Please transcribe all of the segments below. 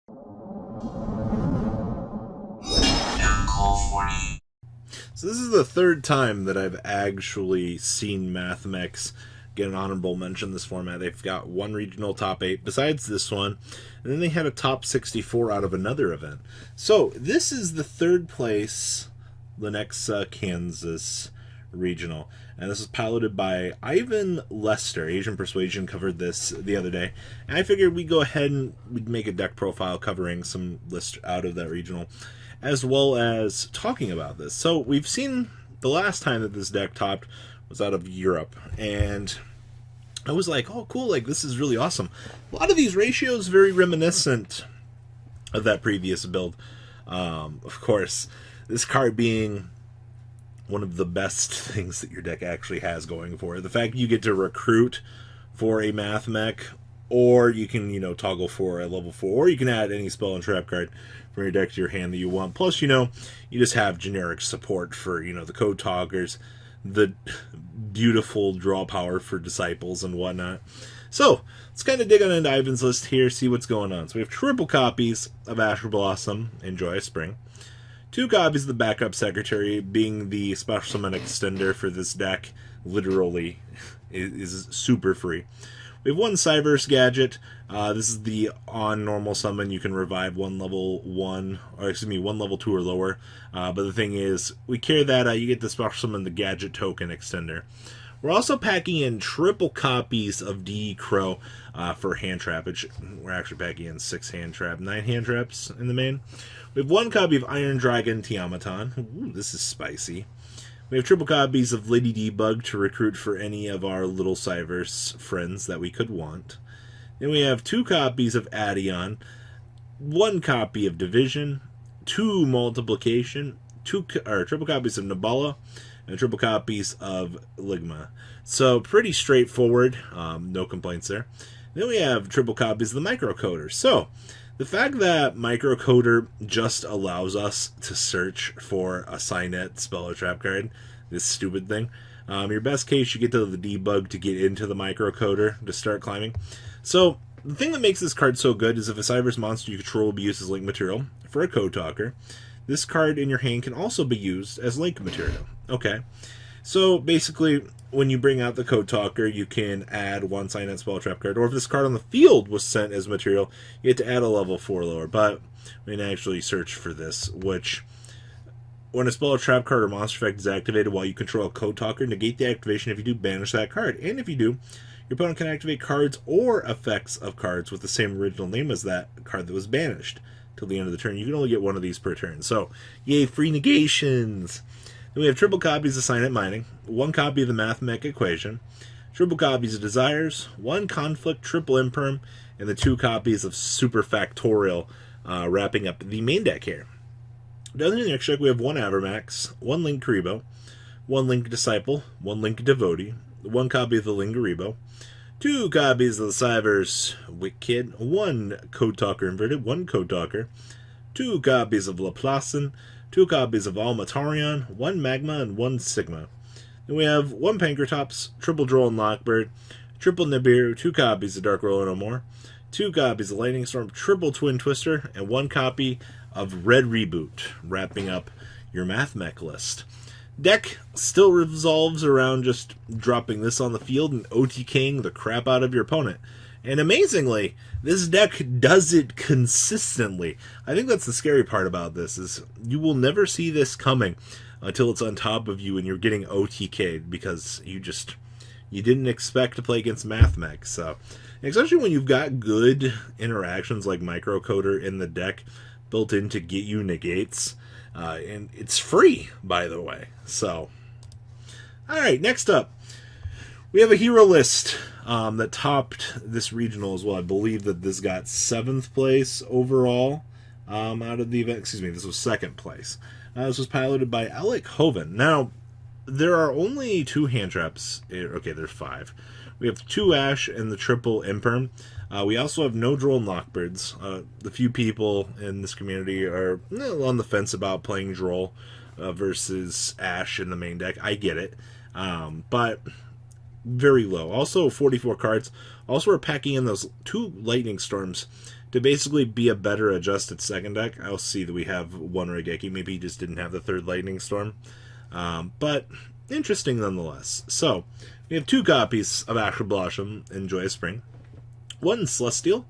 So this is the third time that I've actually seen Mathmech get an honorable mention in this format. They've got one regional top 8 besides this one, and then they had a top 64 out of another event. So this is the third place Lenexa, Kansas regional, and this is piloted by Ivan Lester. Asian Persuasion covered this the other day, and I figured we'd go ahead and we'd make a deck profile covering some lists out of that regional, as well as talking about this. So we've seen the last time that this deck topped was out of Europe, and I was like, oh cool, like this is really awesome. A lot of these ratios very reminiscent of that previous build. Of course, this card being one of the best things that your deck actually has going for it. The fact you get to recruit for a Mathmech, or you can, toggle for a level 4, or you can add any spell and trap card from your deck to your hand that you want. Plus, you just have generic support for, the code talkers, the beautiful draw power for disciples and whatnot. So, let's kind of dig on into Ivan's list here, see what's going on. So we have triple copies of Asher Blossom and Joyous Spring. 2 copies of the backup secretary, being the special summon extender for this deck, literally is super free. We have 1 Cyverse gadget. This is the on normal summon. You can revive one level 1, or excuse me, 1 level 2 or lower. But the thing is, we care that you get the special summon the gadget token extender. We're also packing in triple copies of D Crow for hand trap, which we're actually packing in 6 hand trap, 9 hand traps in the main. We have 1 copy of Iron Dragon Tiamaton. Ooh, this is spicy. We have triple copies of Lady Debug to recruit for any of our little Cyverse friends that we could want. Then we have 2 copies of Adion, 1 copy of Division, 2 Multiplication, triple copies of Nabala, and triple copies of Ligma. So pretty straightforward, no complaints there. Then we have triple copies of the Microcoder. So the fact that Microcoder just allows us to search for a Signet spell or trap card, this stupid thing. Your best case, you get to the debug to get into the Microcoder to start climbing. So the thing that makes this card so good is if a Cyverse monster you control will be used as link material for a Code Talker, this card in your hand can also be used as link material. Okay, so basically, when you bring out the Code Talker, you can add 1 Signet spell trap card, or if this card on the field was sent as material, you get to add a level 4 lower. But we can actually search for this, which, when a spell or trap card or monster effect is activated while you control a Code Talker, negate the activation. If you do, banish that card. And if you do, your opponent can activate cards or effects of cards with the same original name as that card that was banished till the end of the turn. You can only get 1 of these per turn. So, yay, free negations! Then we have triple copies of Signet Mining, 1 copy of the Mathmech Equation, triple copies of Desires, 1 Conflict, triple Imperm, and the 2 copies of Super Factorial, wrapping up the main deck here. Down in the next deck, we have 1 Avermax, 1 Link Karibo, 1 Link Disciple, 1 Link Devotee, 1 copy of the Lingaribo, 2 copies of the Cyverse Wicked, 1 Code Talker Inverted, 1 Code Talker, 2 copies of Laplacian, 2 copies of Almatarion, 1 Magma, and 1 Sigma. Then we have 1 Pankratops, triple Droll and Lockbird, triple Nibiru, 2 copies of Dark Roller No More, 2 copies of Lightning Storm, triple Twin Twister, and 1 copy of Red Reboot, wrapping up your Mathmech list. Deck still revolves around just dropping this on the field and OTKing the crap out of your opponent. And amazingly, this deck does it consistently. I think that's the scary part about this, is you will never see this coming until it's on top of you and you're getting OTK'd because you didn't expect to play against Mathmech. So, especially when you've got good interactions like Microcoder in the deck built in to get you negates. And it's free, by the way. So, alright, next up, we have a hero list that topped this regional as well. I believe that this got 7th place overall out of the event. Excuse me, this was 2nd place. This was piloted by Alec Hoven. Now, there are only 2 hand traps. Okay, there's 5. We have 2 Ash and the triple Imperm. We also have no Droll and Lockbirds. The few people in this community are on the fence about playing Droll versus Ash in the main deck. I get it. But very low. Also, 44 cards. Also, we're packing in those 2 Lightning Storms to basically be a better adjusted second deck. I'll see that we have one Raigeki. Maybe he just didn't have the third Lightning Storm. But interesting nonetheless. So, we have 2 copies of Asher Blossom and Joyous Spring, 1 Celestial,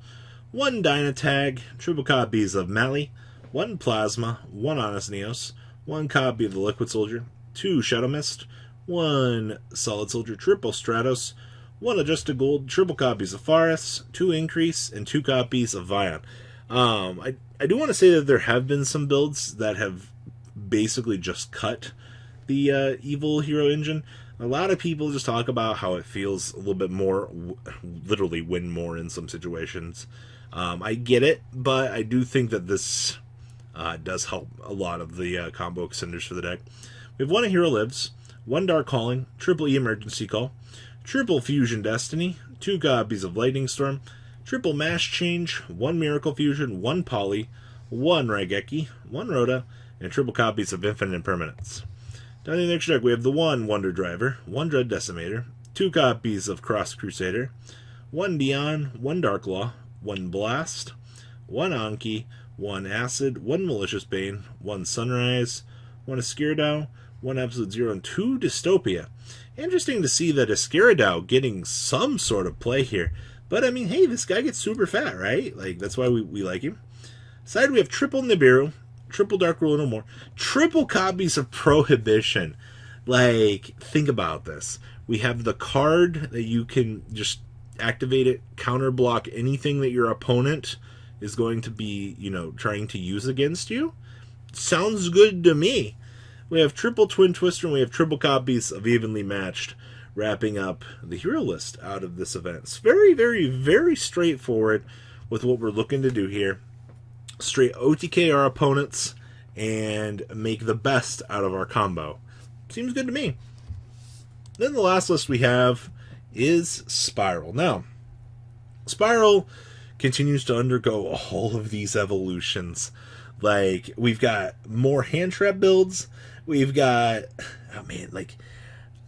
1 Dynatag, triple copies of Mally, 1 Plasma, 1 Honest Neos, 1 copy of the Liquid Soldier, 2 Shadow Mist, 1 Solid Soldier, triple Stratos, 1 Adjusted Gold, triple copies of Faris, 2 Increase, and 2 copies of Vion. I do want to say that there have been some builds that have basically just cut the Evil Hero engine. A lot of people just talk about how it feels a little bit more, literally win more in some situations. I get it, but I do think that this does help a lot of the combo extenders for the deck. We have 1 Hero Lives, 1 Dark Calling, triple E Emergency Call, triple Fusion Destiny, 2 copies of Lightning Storm, triple Mash Change, 1 Miracle Fusion, 1 Poly, 1 Raigeki, 1 Rhoda, and triple copies of Infinite Impermanence. Down in the next deck, we have the 1 Wonder Driver, 1 Dread Decimator, 2 copies of Cross Crusader, 1 Dion, 1 Dark Law, 1 Blast, 1 Anki, 1 Acid, 1 Malicious Bane, 1 Sunrise, 1 Escuridao, 1 Absolute Zero, and 2 Dystopia. Interesting to see that Escuridao getting some sort of play here. But, I mean, hey, this guy gets super fat, right? Like, that's why we like him. Side, we have triple Nibiru, triple Dark Rule No More, triple copies of Prohibition. Like, think about this. We have the card that you can just activate it, counter block anything that your opponent is going to be, trying to use against you. Sounds good to me. We have triple Twin Twister, and we have triple copies of Evenly Matched, wrapping up the hero list out of this event. It's very, very, very straightforward with what we're looking to do here. Straight OTK our opponents and make the best out of our combo. Seems good to me. Then the last list we have is Spyral. Now, Spyral continues to undergo all of these evolutions. Like, we've got more hand trap builds. We've got, oh man, like,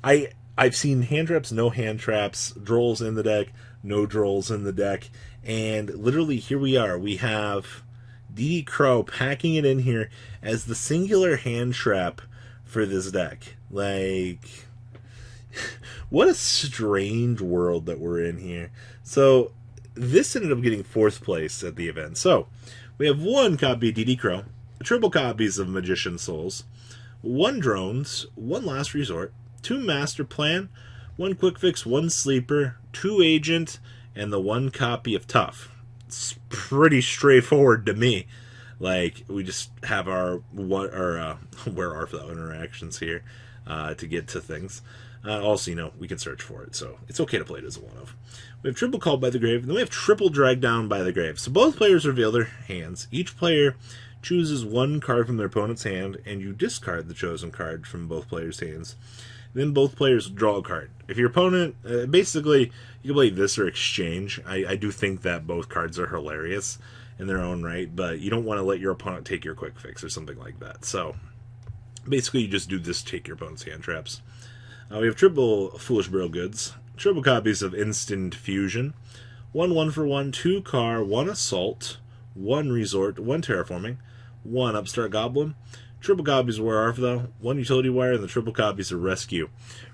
I've seen hand traps, no hand traps, drolls in the deck, no drolls in the deck, and literally here we are. We have DD Crow packing it in here as the singular hand trap for this deck. Like, what a strange world that we're in here. So, this ended up getting 4th place at the event. So, we have 1 copy of DD Crow, triple copies of Magician Souls, 1 Drones, 1 Last Resort, 2 Master Plan, 1 Quick Fix, 1 Sleeper, 2 Agent, and the 1 copy of Tough. It's pretty straightforward to me. Like, we just have our where are for interactions here to get to things. Also, we can search for it, so it's okay to play it as a one-of. We have triple Called by the Grave, and then we have triple Dragged Down by the Grave. So both players reveal their hands. Each player chooses 1 card from their opponent's hand, and you discard the chosen card from both players' hands. Then both players draw a card. If your opponent, basically, you can play this or exchange. I do think that both cards are hilarious in their own right, but you don't want to let your opponent take your Quick Fix or something like that. So, basically, you just do this, take your opponent's hand traps. We have triple Foolish Burial Goods, triple copies of Instant Fusion, 1 1-for-1, 2 Car, 1 Assault, 1 Resort, 1 Terraforming, 1 Upstart Goblin, triple copies of War Arthur, 1 Utility Wire, and the triple copies of Rescue,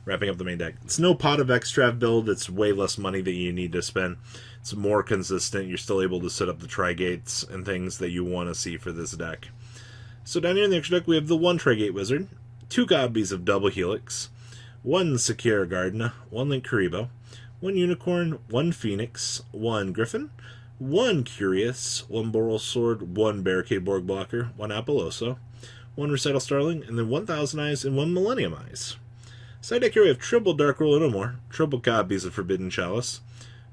wrapping up the main deck. It's no Pot of Extrav build. It's way less money that you need to spend. It's more consistent. You're still able to set up the Tri-Gates and things that you want to see for this deck. So down here in the extra deck, we have the 1 Tri-Gate Wizard, 2 copies of Double Helix, 1 Sakura Garden, 1 Link Karibo, 1 Unicorn, 1 Phoenix, 1 Griffin, 1 Curious, 1 Boral Sword, 1 Barricade Borg Blocker, 1 Apolloso, 1 Recital Starling, and then 1 Thousand Eyes and 1 Millennium Eyes. Side deck here we have triple Dark Rule No More, triple copies of Forbidden Chalice,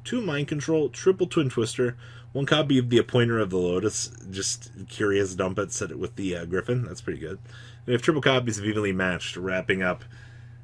2 Mind Control, triple Twin Twister, 1 copy of the Appointer of the Lotus, just curious dump it, set it with the Griffin, that's pretty good. We have triple copies of Evenly Matched, wrapping up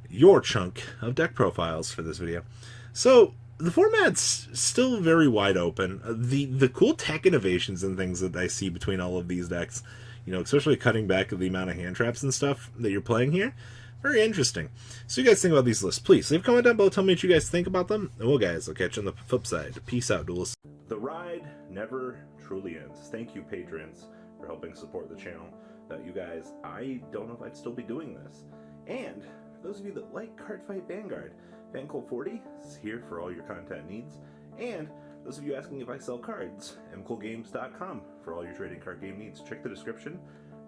your chunk of deck profiles for this video. So, the format's still very wide open. The cool tech innovations and things that I see between all of these decks, especially cutting back the amount of hand traps and stuff that you're playing here, very interesting. So you guys think about these lists, please leave a comment down below, tell me what you guys think about them, and well guys, I'll catch you on the flip side. Peace out, duelists. The ride never truly ends. Thank you, patrons, for helping support the channel. Without you guys, I don't know if I'd still be doing this. And for those of you that like Cardfight Vanguard, FanCool40 is here for all your content needs. And those of you asking if I sell cards, mcoolgames.com for all your trading card game needs. Check the description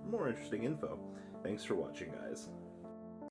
for more interesting info. Thanks for watching, guys.